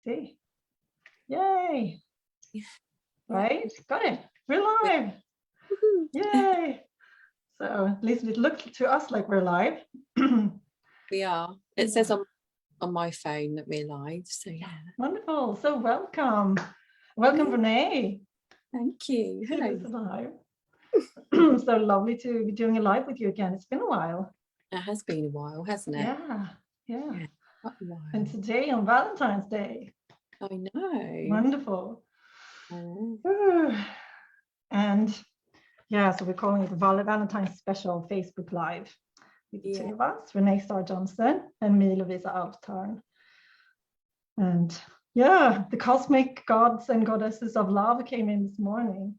see. Yay. Yeah. Right, got it. We're live. Yay. So at least it looks to us like we're live. We are. It says on my phone that we're live. So yeah. Wonderful. So welcome. Welcome, Renee. Thank you. Hello. Live. So lovely to be doing a live with you again. It's been a while. It has been a while, hasn't it? Yeah. Quite a while. And today on Valentine's Day. I know. Wonderful. Oh. And yeah, so we're calling it the Valentine special Facebook Live with the two of us, Renée-Star Johnson and me, Lovisa Alvtörn. And yeah, the cosmic gods and goddesses of love came in this morning.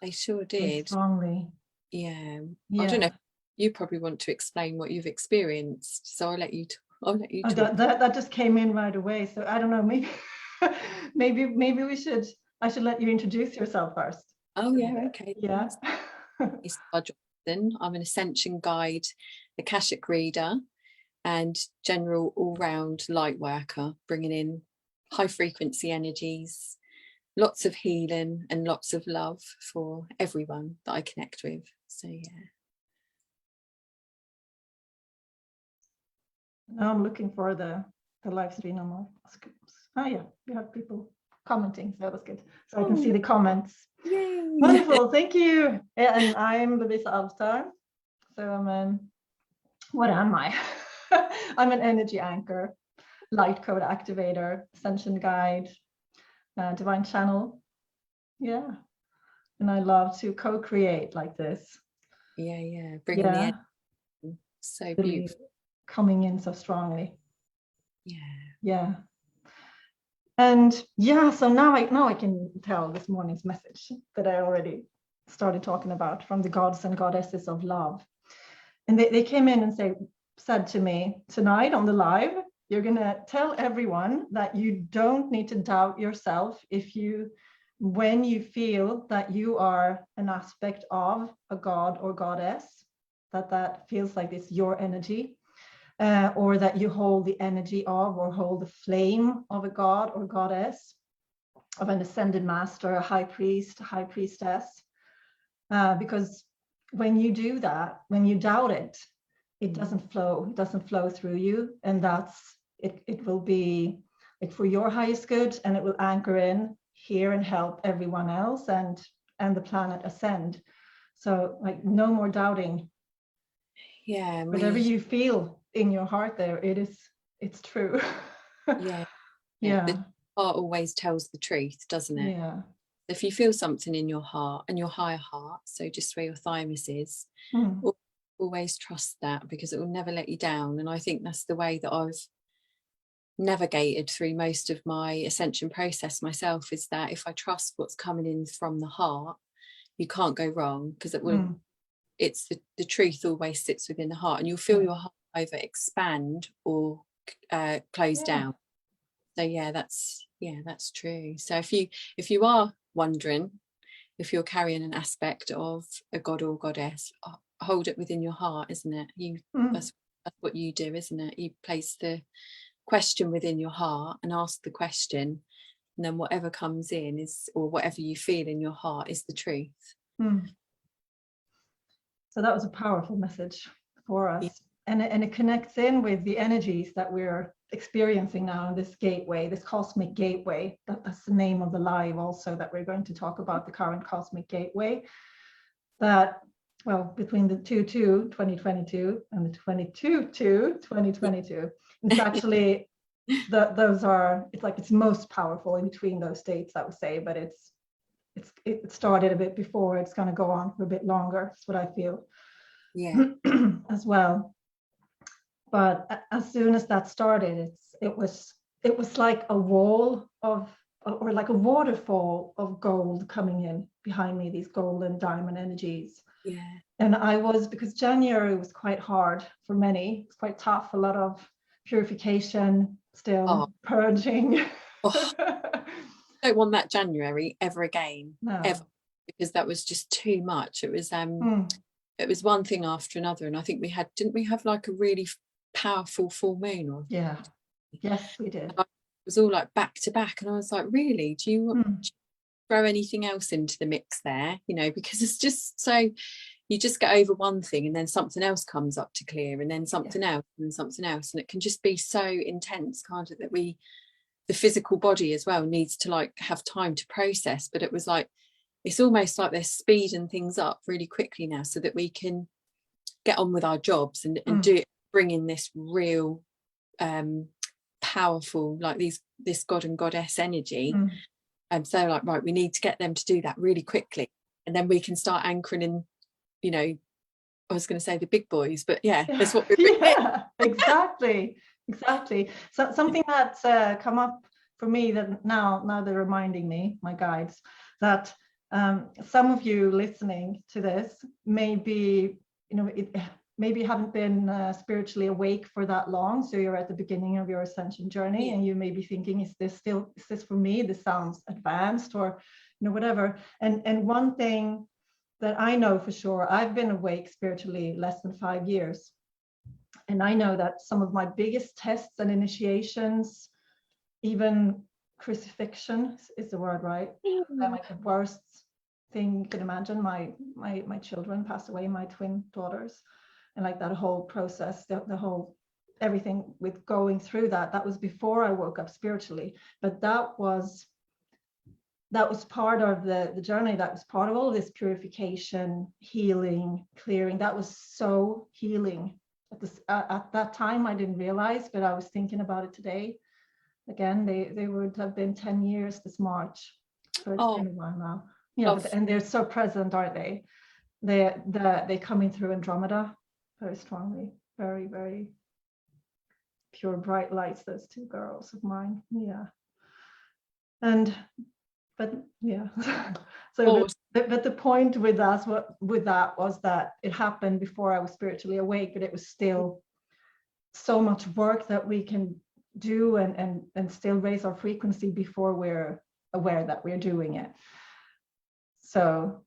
They sure did. Strongly. Yeah. I don't know. You probably want to explain what you've experienced, so I'll let you talk. That just came in right away. So I don't know, maybe I should let you introduce yourself first. Oh yeah, okay. Yeah. Renée-Star Johnson. I'm an ascension guide, Akashic reader, and general all-round light worker, bringing in high frequency energies, lots of healing and lots of love for everyone that I connect with. So yeah. Now I'm looking for the live stream on my screen. Oh yeah, we have people commenting, so that was good. So I can see the comments. Yay. Wonderful, thank you. And I'm Lovisa Alvtörn. So what am I? I'm an energy anchor, light code activator, ascension guide, divine channel. Yeah. And I love to co-create like this. Yeah. Bringing the energy. So beautiful. Coming in so strongly. Yeah. And yeah, so now I can tell this morning's message that I already started talking about from the gods and goddesses of love. And they came in and said to me, tonight on the live, you're gonna tell everyone that you don't need to doubt yourself when you feel that you are an aspect of a god or goddess, that feels like it's your energy. Or that you hold the energy of or hold the flame of a god or goddess, of an ascended master, a high priest, a high priestess. Because when you do that, when you doubt it, it doesn't flow through you. And it will be like for your highest good, and it will anchor in here and help everyone else and the planet ascend. So like no more doubting. Yeah. Whatever you feel in your heart there, it's true. Yeah. The heart always tells the truth, doesn't it? Yeah. If you feel something in your heart and your higher heart, so just where your thymus is, always trust that, because it will never let you down. And I think that's the way that I've navigated through most of my ascension process myself, is that if I trust what's coming in from the heart, you can't go wrong, because it will it's the truth always sits within the heart, and you'll feel your heart either expand or close down. So that's true. So if you are wondering if you're carrying an aspect of a god or goddess, hold it within your heart, isn't it? That's what you do, isn't it? You place the question within your heart and ask the question, and then whatever comes in or whatever you feel in your heart is the truth. So that was a powerful message for us. And it connects in with the energies that we're experiencing now in this gateway, this cosmic gateway. That's the name of the live also, that we're going to talk about, the current cosmic gateway. That, well, between the 2/2/2022 and the 22/2/2022, it's actually, it's most powerful in between those dates, I would say, but it started a bit before. It's going to go on for a bit longer. That's what I feel. As well. But as soon as that started, it was like a wall or like a waterfall of gold coming in behind me, these golden diamond energies. And because January was quite hard for many. It's quite tough, a lot of purification, still purging. I don't want that January ever again, ever, because that was just too much. It was it was one thing after another, and I think didn't we have like a really powerful full moon? Yes, we did. was all like back to back, and I was like, really, do you want to throw anything else into the mix there, you know, because it's just so, you just get over one thing and then something else comes up to clear, and then something else and then something else, and it can just be so intense, can't it, that the physical body as well needs to like have time to process. But it was like, it's almost like they're speeding things up really quickly now so that we can get on with our jobs and do it, bring in this real powerful, like this god and goddess energy. And so like, right, we need to get them to do that really quickly, and then we can start anchoring in, you know, I was going to say the big boys, but that's what we're exactly. So something that's come up for me that now they're reminding me, my guides, that some of you listening to this maybe, you know, maybe you haven't been spiritually awake for that long, so you're at the beginning of your ascension journey, and you may be thinking, is this for me? This sounds advanced, or, you know, whatever. And one thing that I know for sure, I've been awake spiritually less than 5 years, and I know that some of my biggest tests and initiations, even crucifixion is the word, right? Like the worst thing you can imagine. My children passed away, my twin daughters, and like that whole process, the whole everything with going through that was before I woke up spiritually. But that was part of the journey. That was part of all this purification, healing, clearing. That was so healing. At that time, I didn't realize, but I was thinking about it today. Again, they would have been 10 years this March. So it's been a while now. Yeah, and they're so present, aren't they? They're coming through Andromeda very strongly. Very, very pure, bright lights, those two girls of mine. Yeah. But the point with that was that it happened before I was spiritually awake, but it was still so much work that we can do and still raise our frequency before we're aware that we're doing it. So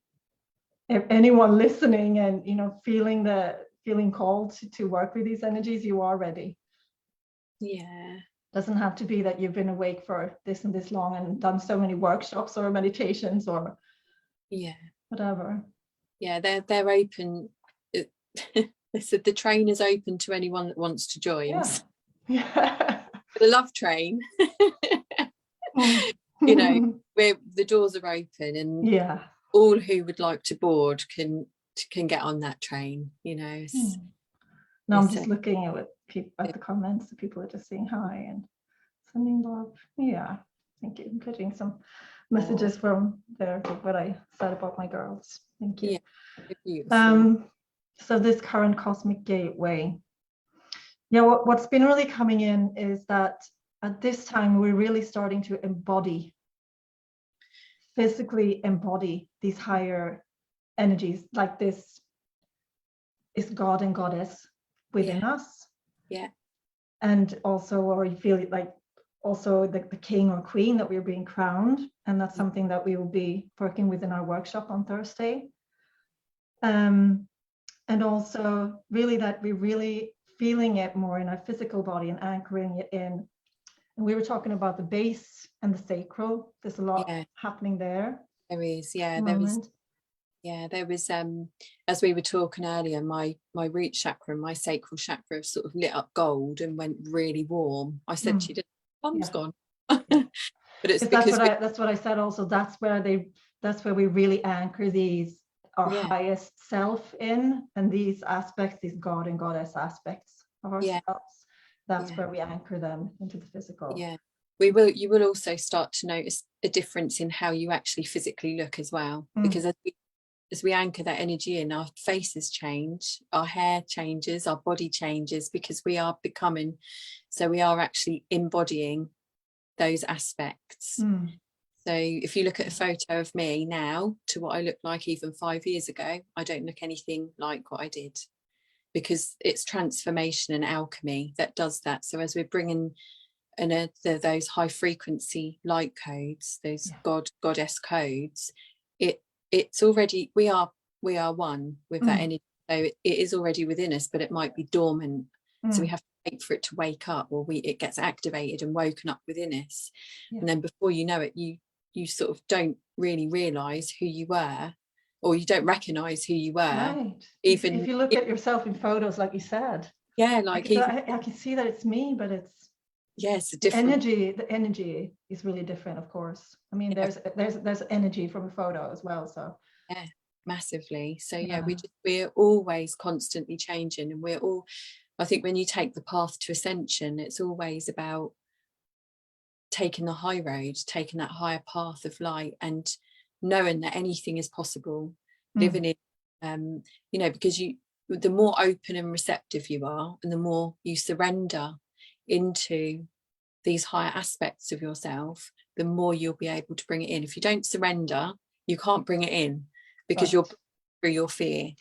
if anyone listening and, you know, feeling called to work with these energies, you are ready. Yeah. Doesn't have to be that you've been awake for this and this long and done so many workshops or meditations or whatever. Yeah, they're open. They said the train is open to anyone that wants to join. Yeah. The love train. You know, where the doors are open, and all who would like to board can get on that train, you know. Now I'm just looking at the comments. The people are just saying hi and sending love. Yeah, thank you. I'm putting some messages from there, what I said about my girls. Thank you. Yeah, so this current cosmic gateway. Yeah, what's been really coming in is that at this time we're really starting to physically embody these higher energies, like this is God and Goddess within us. Yeah. And also, or you feel like also the king or queen that we're being crowned. And that's something that we will be working with in our workshop on Thursday. And also really that we're really feeling it more in our physical body and anchoring it in. And we were talking about the base and the sacral. There's a lot happening there. There is, there was as we were talking earlier, my root chakra and my sacral chakra sort of lit up gold and went really warm. I said she did, bomb's gone. But it's because that's what I said also. That's where we really anchor our highest self in, and these aspects, these God and Goddess aspects of ourselves. That's where we anchor them into the physical. Yeah. You will also start to notice a difference in how you actually physically look as well, because as we anchor that energy in, our faces change, our hair changes, our body changes, because we are actually embodying those aspects. So if you look at a photo of me now to what I look like even 5 years ago, I don't look anything like what I did, because it's transformation and alchemy that does that. So as we're bringing those high frequency light codes, those goddess codes, it's already, we are one with that energy. So it is already within us, but it might be dormant So we have to wait for it to wake up, or it gets activated and woken up within us. And then before you know it, you sort of don't really realize who you were, or you don't recognize who you were. Right. Even if you look at yourself in photos, like you said. Yeah, like I can see that it's me, but it's it's a different the energy is really different, of course. I mean, there's energy from a photo as well. So yeah, massively. So we're always constantly changing, and I think when you take the path to ascension, it's always about taking the high road, taking that higher path of light, and knowing that anything is possible, living in because the more open and receptive you are, and the more you surrender into these higher aspects of yourself, the more you'll be able to bring it in. If you don't surrender, you can't bring it in, because you're through your fear.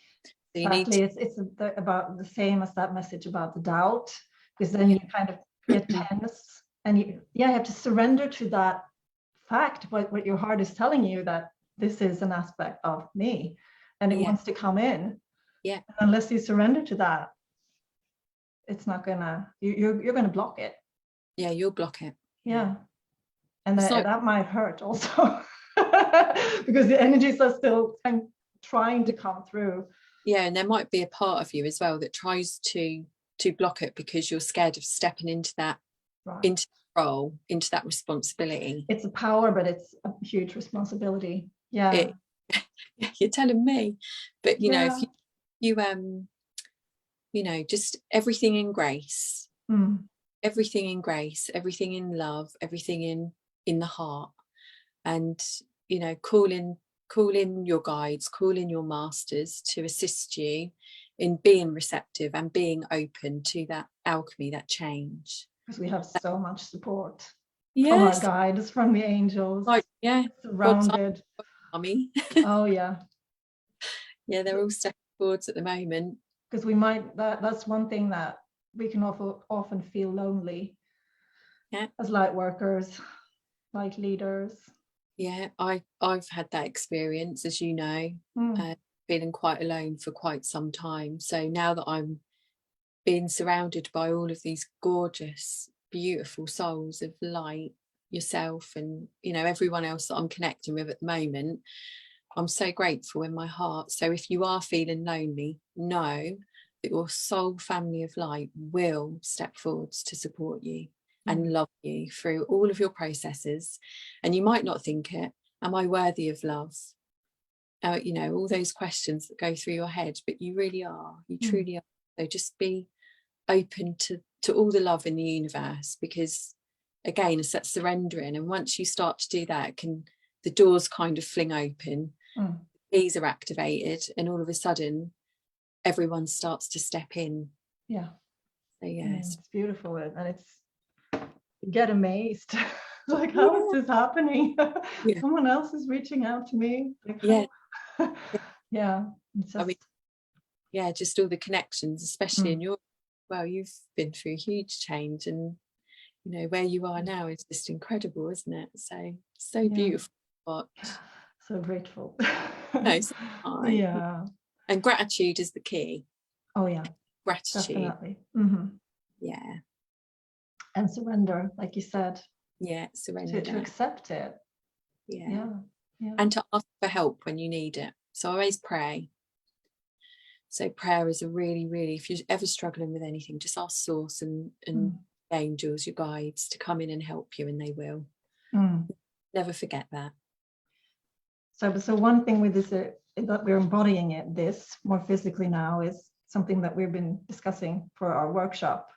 So you need to, it's about the same as that message about the doubt, because then you kind of get tense, and you have to surrender to that fact, what your heart is telling you, that this is an aspect of me, and it wants to come in. And unless you surrender to that, it's not gonna, you're gonna block it. You'll block it. And that might hurt also. Because the energies are still trying to come through. And there might be a part of you as well that tries to block it, because you're scared of stepping into that into the role, into that responsibility. It's a power, but it's a huge responsibility. You're telling me. But if you just everything in grace, everything in grace, everything in love, everything in the heart, and call in your guides, call in your masters to assist you in being receptive and being open to that alchemy, that change. Because we have so much support from our guides, from the angels. Surrounded. Mommy. Oh yeah. They're all stepping forwards at the moment. Because that's one thing that we can often feel lonely. As light workers, light leaders. I've had that experience, as you know, feeling quite alone for quite some time. So now that I'm being surrounded by all of these gorgeous, beautiful souls of light, yourself and everyone else that I'm connecting with at the moment, I'm so grateful in my heart. So if you are feeling lonely, know that your soul family of light will step forwards to support you and love you through all of your processes. And you might not think it, am I worthy of love? All those questions that go through your head, but you really are, you truly are. So just be open to all the love in the universe, because again, it's that surrendering. And once you start to do that, the doors kind of fling open, these are activated, and all of a sudden everyone starts to step in. So it's beautiful, and you get amazed. Like, how is this happening? Someone else is reaching out to me. Like, just all the connections, especially in your, you've been through huge change, and where you are now is just incredible, isn't it? So beautiful. But so grateful. And gratitude is the key. Gratitude, definitely. And surrender, like you said. Surrender, to accept it. And to ask for help when you need it. So I always pray. So prayer is a really, really, if you're ever struggling with anything, just ask Source and angels, your guides, to come in and help you, and they will. Never forget that. So one thing with this, that we're embodying this more physically now, is something that we've been discussing for our workshop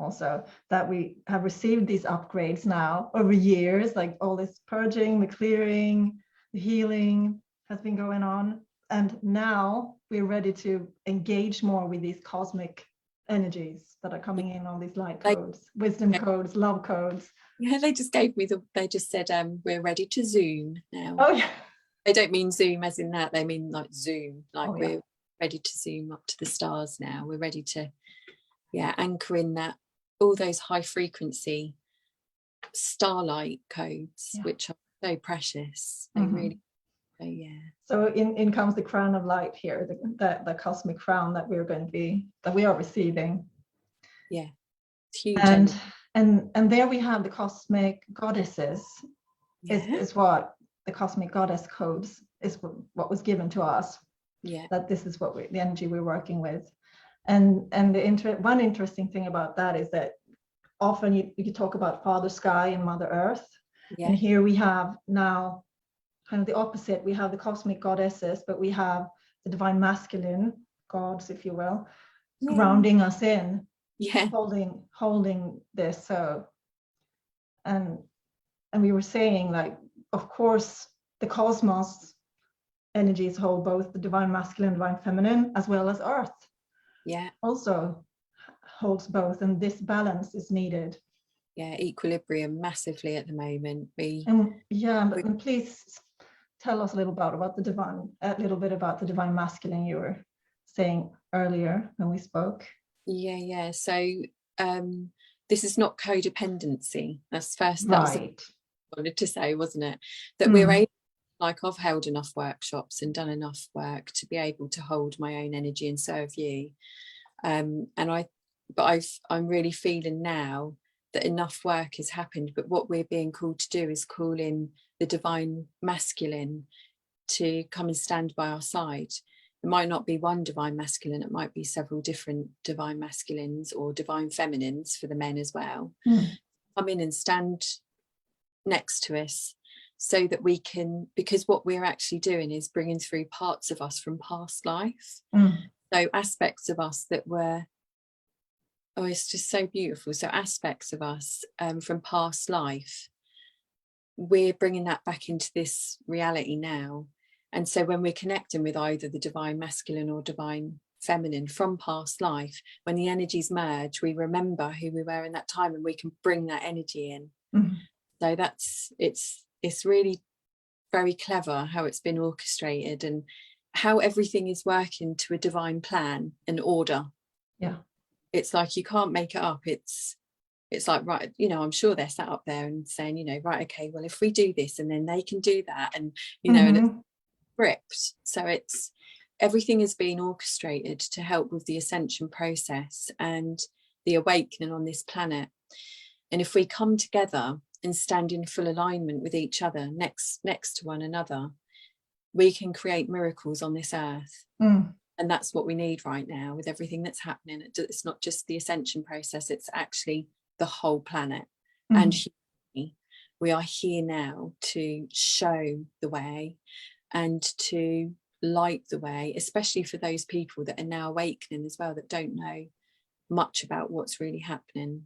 also, that we have received these upgrades now over years, like all this purging, the clearing, the healing has been going on. And now we're ready to engage more with these cosmic energies that are coming in, all these light codes, wisdom codes, love codes. They just gave me they just said, we're ready to Zoom now. Oh yeah. They don't mean Zoom as in that, they mean like Zoom, like we're ready to Zoom up to the stars now. We're ready to anchor in that, all those high frequency starlight codes, which are so precious. They really, so in comes the crown of light here, the cosmic crown that we are receiving. Yeah, it's huge. And there we have the cosmic goddesses. Yeah. Is what the cosmic goddess codes is what was given to us. Yeah. That this is what the energy we're working with. And one interesting thing about that is that often you talk about Father Sky and Mother Earth. Yeah. And here we have now kind of the opposite. We have the cosmic goddesses, but we have the divine masculine gods, if you will, grounding us in, holding this. So, and we were saying, like, of course, the cosmos energies hold both the divine masculine, divine feminine, as well as Earth. Yeah. Also holds both, and this balance is needed. Yeah, equilibrium massively at the moment. But please tell us a little bit about the divine masculine you were saying earlier when we spoke. Yeah. So this is not codependency. That's first. That was what I wanted to say, wasn't it? That we're able, like, I've held enough workshops and done enough work to be able to hold my own energy and serve you. I'm really feeling now that enough work has happened, but what we're being called to do is call in the divine masculine to come and stand by our side. It might not be one divine masculine, it might be several different divine masculines or divine feminines for the men as well. Come in and stand next to us so that we can, because what we're actually doing is bringing through parts of us from past life. So aspects of us that were, it's just so beautiful. So aspects of us from past life, we're bringing that back into this reality now. And so when we're connecting with either the divine masculine or divine feminine from past life, when the energies merge, we remember who we were in that time and we can bring that energy in. So it's really very clever how it's been orchestrated and how everything is working to a divine plan and order. Yeah. It's like you can't make it up. It's like, right, I'm sure they're sat up there and saying, right, okay, well, if we do this and then they can do that, and and it's script. So it's everything is being orchestrated to help with the ascension process and the awakening on this planet. And if we come together and stand in full alignment with each other, next to one another, we can create miracles on this earth. And that's what we need right now with everything that's happening. It's not just the ascension process, it's actually the whole planet. And humanity. We are here now to show the way and to light the way, especially for those people that are now awakening as well, that don't know much about what's really happening.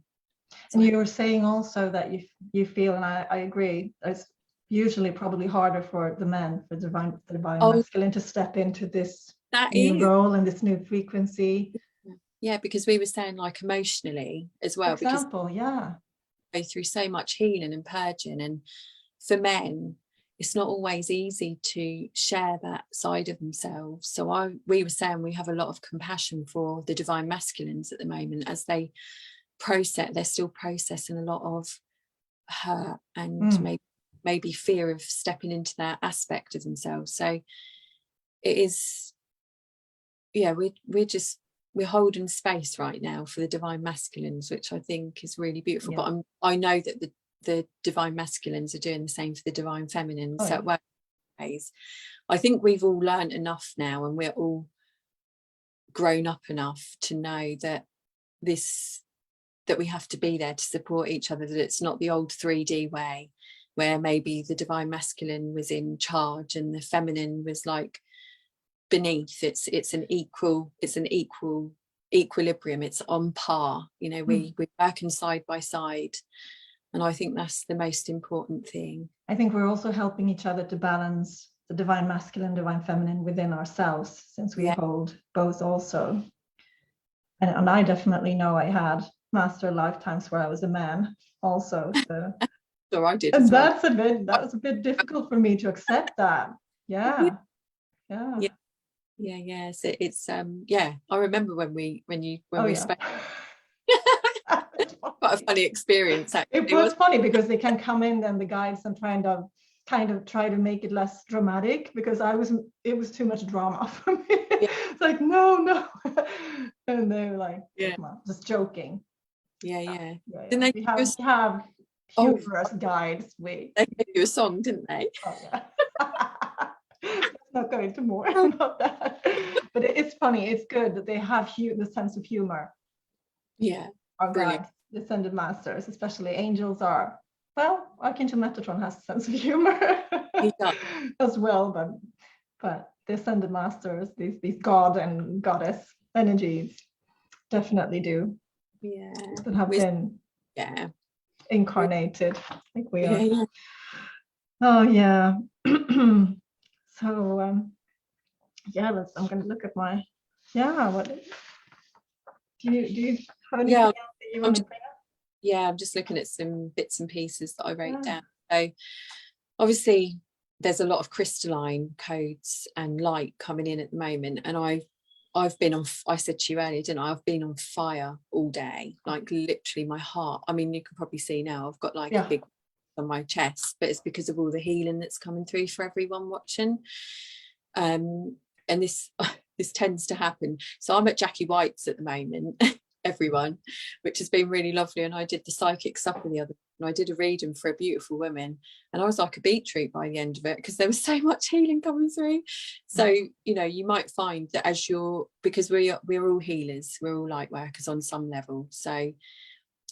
And you were saying also that you feel, and I agree, it's usually probably harder for the men, for the divine masculine, to step into this new role and this new frequency. Yeah, because we were saying, like, emotionally as well. For example, because go through so much healing and purging, and for men it's not always easy to share that side of themselves. So we were saying we have a lot of compassion for the divine masculines at the moment as they they're still processing a lot of hurt and maybe fear of stepping into that aspect of themselves. So it is, we're holding space right now for the divine masculines, which I think is really beautiful. But I know that the divine masculines are doing the same for the divine feminines. So it works ways. I think we've all learned enough now, and we're all grown up enough to know that we have to be there to support each other, that it's not the old 3D way where maybe the divine masculine was in charge and the feminine was like beneath. It's an equal equilibrium. It's on par. We're working side by side, and I think that's the most important thing. I think we're also helping each other to balance the divine masculine, divine feminine within ourselves, since we hold both also. And I definitely know I had master lifetimes where I was a man also. So sure, I did. And that was a bit difficult for me to accept that. Yeah. So it's I remember when we spoke. Quite a funny experience, actually. It was funny because they can come in and the guides and kind of try to make it less dramatic, because it was too much drama for me. It's like no. And they were like, come on, just joking. Yeah. Yeah. Didn't they We give you have oh, humorous guides. they gave you a song, didn't they? Oh yeah. Let's not go into more about that. But it's funny. It's good that they have the sense of humor. Yeah. Our Brilliant. guides, descended masters, especially angels, are, well, Archangel Metatron has a sense of humor as well, but descended masters, these god and goddess energies, definitely do. Yeah. That have been incarnated like we are. Yeah. Oh yeah. So I'm going to look at my what do you have anything else that you want to bring up? Yeah, I'm just looking at some bits and pieces that I wrote down. So obviously there's a lot of crystalline codes and light coming in at the moment, and I've been on, I said to you earlier, didn't I? I've been on fire all day, like literally my heart. I mean, you can probably see now I've got like a big on my chest, but it's because of all the healing that's coming through for everyone watching. And this tends to happen. So I'm at Jackie White's at the moment, everyone, which has been really lovely. And I did the psychic supper the other, and I did a reading for a beautiful woman, and I was like a beetroot by the end of it because there was so much healing coming through. So you know, you might find that as because we're all healers, we're all light workers on some level. So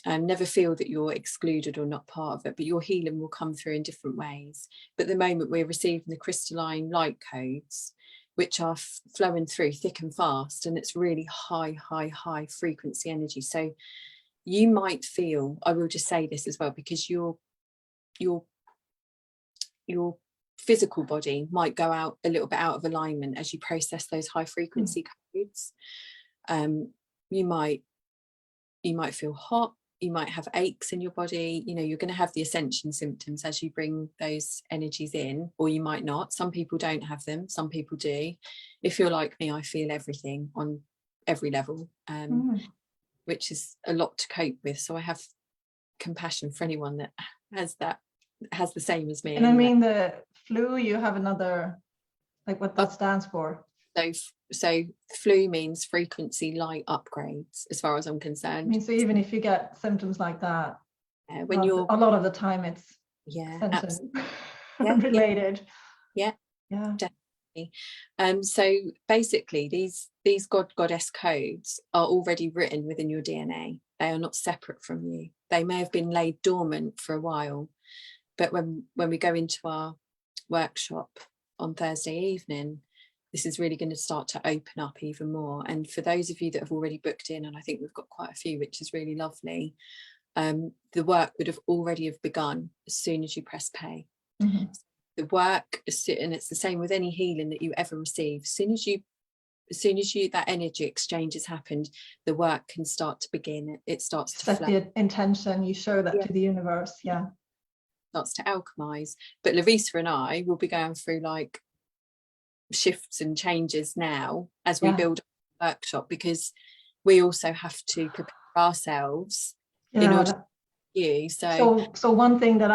never feel that you're excluded or not part of it, but your healing will come through in different ways. But the moment we're receiving the crystalline light codes, which are flowing through thick and fast, and it's really high frequency energy. So you might feel, I will just say this as well, because your physical body might go out a little bit out of alignment as you process those high frequency codes. You might feel hot, you might have aches in your body, you know, you're going to have the ascension symptoms as you bring those energies in, or you might not. Some people don't have them, some people do. If you're like me, I feel everything on every level, which is a lot to cope with. So I have compassion for anyone that has the same as me. And I mean, the flu, you have another, like what that stands for. So flu means frequency light upgrades, as far as I'm concerned. I mean, so even if you get symptoms like that, when you're a lot of the time it's related. Yeah, definitely. So basically these goddess codes are already written within your DNA. They are not separate from you. They may have been laid dormant for a while, but when we go into our workshop on Thursday evening, this is really going to start to open up even more. And for those of you that have already booked in, and I think we've got quite a few, which is really lovely, the work would have already have begun as soon as you press pay. The work, and it's the same with any healing that you ever receive, as soon as you that energy exchange has happened, the work can start to begin. It starts to set the intention, you show that to the universe. Starts to alchemize. But Lovisa and I will be going through like shifts and changes now as we build a workshop, because we also have to prepare ourselves in order to you. So one thing that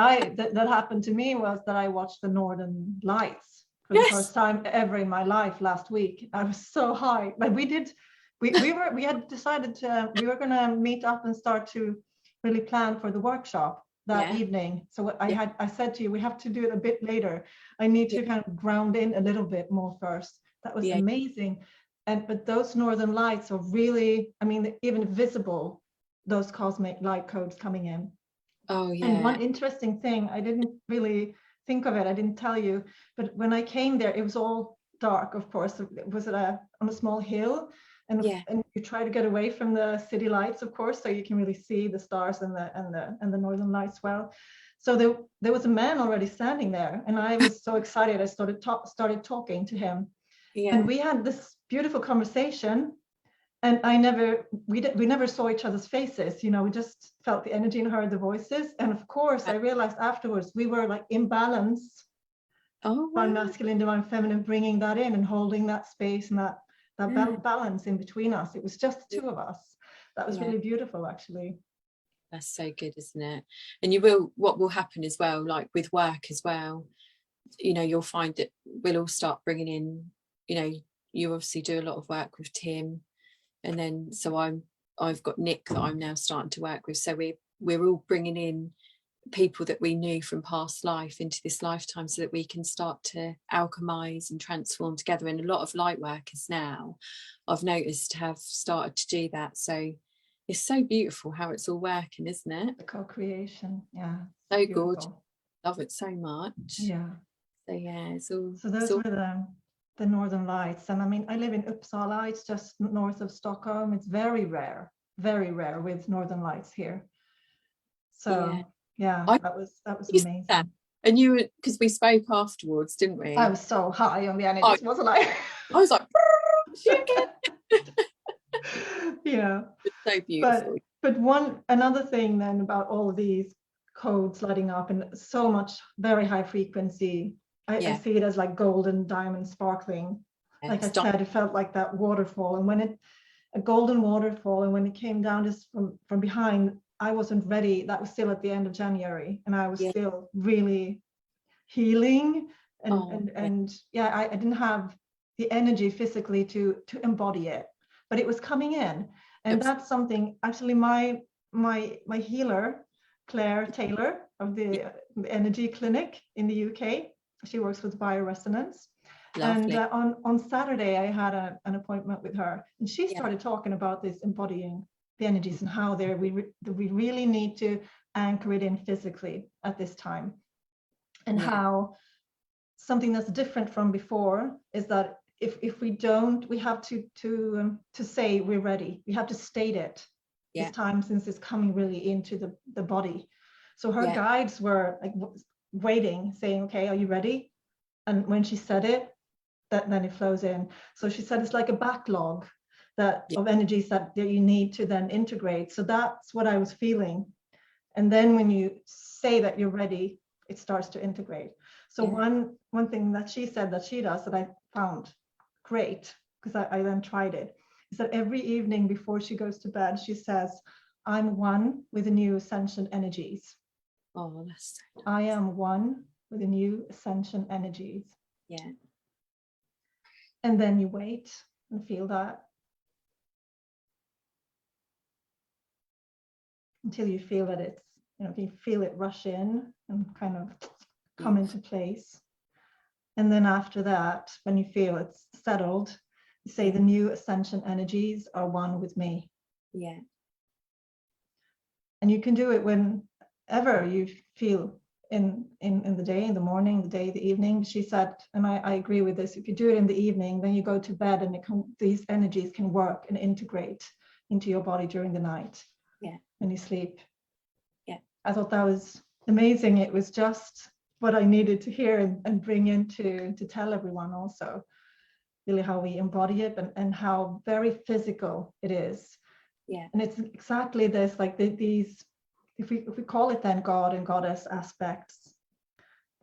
happened to me was that I watched the Northern Lights for the first time ever in my life last week. I was so high, but we had decided we were going to meet up and start to really plan for the workshop that evening. So I said to you, we have to do it a bit later. I need to kind of ground in a little bit more first. That was amazing. But those Northern Lights are really, I mean, even visible, those cosmic light codes coming in. And one interesting thing, I didn't really think of it, I didn't tell you, but when I came there, it was all dark, of course. It was on a small hill, and you try to get away from the city lights, of course, so you can really see the stars and the Northern Lights well. So there was a man already standing there, and I was so excited. I started talking to him, and we had this beautiful conversation. And we never saw each other's faces, you know, we just felt the energy and heard the voices. And of course, I realized afterwards we were like in balance. Divine masculine, divine feminine, bringing that in and holding that space and that balance in between us. It was just the two of us. That was really beautiful, actually. That's so good, isn't it? And what will happen as well, like with work as well, you know, you'll find that we'll all start bringing in, you know, you obviously do a lot of work with Tim. And then, so I'm I've got Nick that I'm now starting to work with, so we're all bringing in people that we knew from past life into this lifetime, so that we can start to alchemize and transform together. And a lot of light workers now, I've noticed, have started to do that. So it's so beautiful how it's all working, isn't it? The co-creation, yeah. So Beautiful. gorgeous. Love it so much. Yeah. So yeah, it's all. So those were the Northern Lights, and I mean, I live in Uppsala. It's just north of Stockholm. It's very rare with Northern Lights here. So yeah, that was amazing. That. And you were, because we spoke afterwards, didn't we? I was so high on the energies, wasn't I? I was like, yeah. It's so beautiful. But another thing then about all of these codes lighting up and so much very high frequency, I see it as like golden diamond sparkling. Like I said, it felt like that waterfall, and when a golden waterfall, and when it came down just from behind, I wasn't ready. That was still at the end of January, and I was still really healing, and I didn't have the energy physically to embody it, but it was coming in. And that's something, actually, my healer, Claire Taylor of the Energy Clinic in the UK, she works with bioresonance. Lovely. And on Saturday, I had an appointment with her, and she started talking about this embodying the energies and how we really need to anchor it in physically at this time. And how something that's different from before is that if we don't, we have to say we're ready. We have to state it this time, since it's coming really into the body. So her guides were like waiting, saying, okay, are you ready? And when she said it, then it flows in. So she said it's like a backlog of energies that you need to then integrate. So that's what I was feeling. And then when you say that you're ready, it starts to integrate. So one thing that she said that she does that I found great, because I then tried it, is that every evening before she goes to bed, she says, I'm one with the new ascension energies. Oh, that's so nice. I am one with the new ascension energies. Yeah. And then you wait and feel that until you feel that it's, you feel it rush in and kind of come into place. And then after that, when you feel it's settled, you say the new ascension energies are one with me. Yeah. And you can do it whenever you feel in the day, in the morning, the day, the evening. She said, and I agree with this, if you do it in the evening, then you go to bed and these energies can work and integrate into your body during the night. Yeah. When you sleep. Yeah. I thought that was amazing. It was just what I needed to hear and bring in to tell everyone also, really how we embody it and how very physical it is. Yeah. And it's exactly this, like these, if we call it then God and Goddess aspects,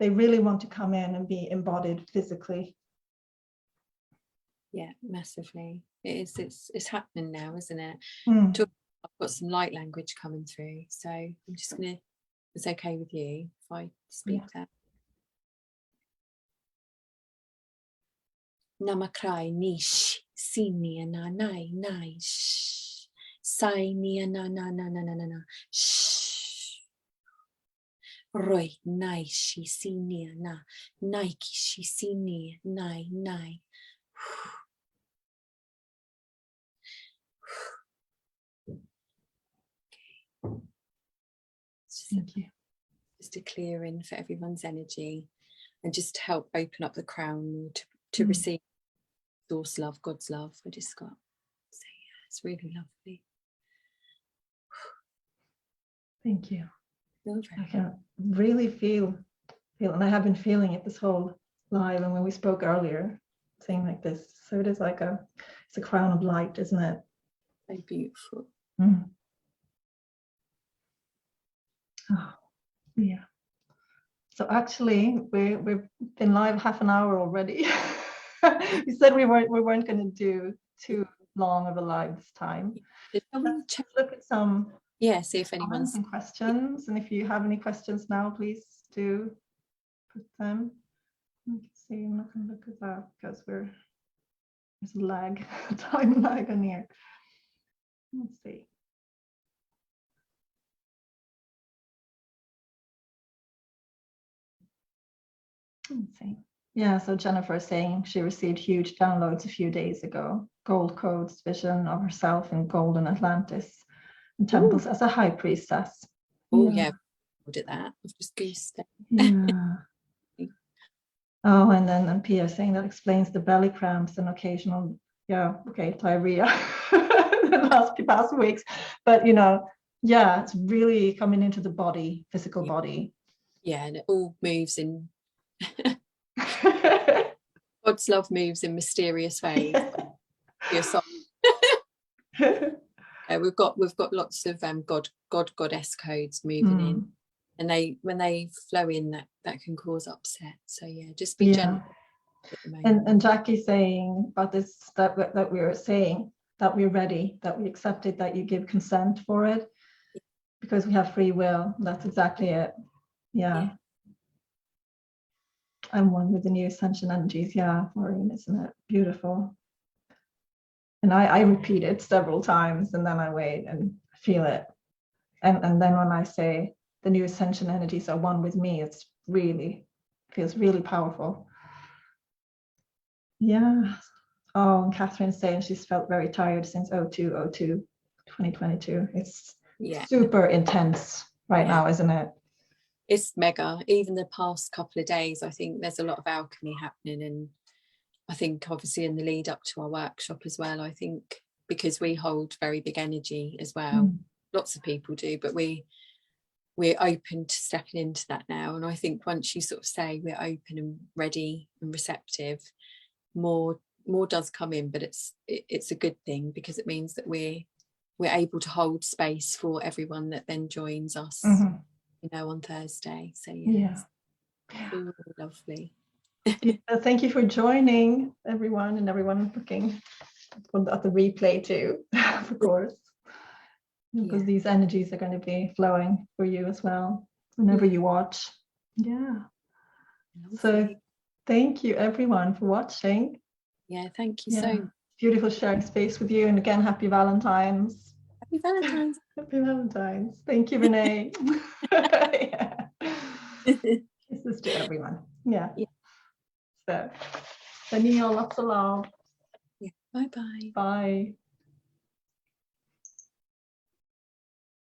they really want to come in and be embodied physically. Yeah, massively. It's happening now, isn't it? I've got some light language coming through, so I'm just gonna, it's okay with you if I speak that? Namakrai nish sini na nai nai shh sai ni na na na na na na shh roi nai shi sini na nai ki shi sini nai nai. Thank you. Just a clearing for everyone's energy, and just to help open up the crown to receive source love, God's love. I just got to say, it's really lovely. Thank you. I can really feel, and I have been feeling it this whole live, and when we spoke earlier, saying like this. So it is like it's a crown of light, isn't it? So beautiful. Oh, yeah. So actually, we've been live half an hour already. You said we weren't going to do too long of a live this time. Let's look at some. Yeah, see if anyone's some questions, and if you have any questions now, please do put them. Let's see. I'm not going to look at that because there's a lag, time lag on here. Let's see. Let's see. Yeah, so Jennifer is saying she received huge downloads a few days ago. Gold codes, vision of herself in golden Atlantis, and temples as a high priestess. Oh yeah, looked at that. I've just goosed it. Yeah. Oh, and then Pia saying that explains the belly cramps and occasional, diarrhea the past weeks. But it's really coming into the body, physical body. Yeah, and it all moves in. God's love moves in mysterious ways. We've got lots of goddess codes moving in, and when they flow in, that can cause upset. So yeah, just be gentle at the moment. And Jackie's saying about this, that we were saying that we're ready, that we accepted, that you give consent for it, because we have free will. That's exactly it. Yeah. I'm one with the new ascension energies. Yeah, Maureen, isn't it beautiful? And I repeat it several times, and then I wait and feel it. And then when I say the new ascension energies are one with me, it's really feels really powerful. Yeah. Oh, and Catherine's saying she's felt very tired since 2022. It's super intense right now, isn't it? It's mega. Even the past couple of days, I think there's a lot of alchemy happening, and I think obviously in the lead up to our workshop as well, I think because we hold very big energy as well, lots of people do, but we're open to stepping into that now. And I think once you sort of say we're open and ready and receptive, more does come in, but it's a good thing, because it means that we're able to hold space for everyone that then joins us on Thursday. So really lovely. Thank you for joining, everyone, and everyone looking at the replay too, of course, because these energies are going to be flowing for you as well whenever you watch. So thank you everyone for watching. Thank you so much. Beautiful sharing space with you, and again, happy Valentine's. Happy Valentine's. Happy Valentine's. Thank you, Renee. Kisses to everyone. So sending you all lots of love. Bye-bye. Bye.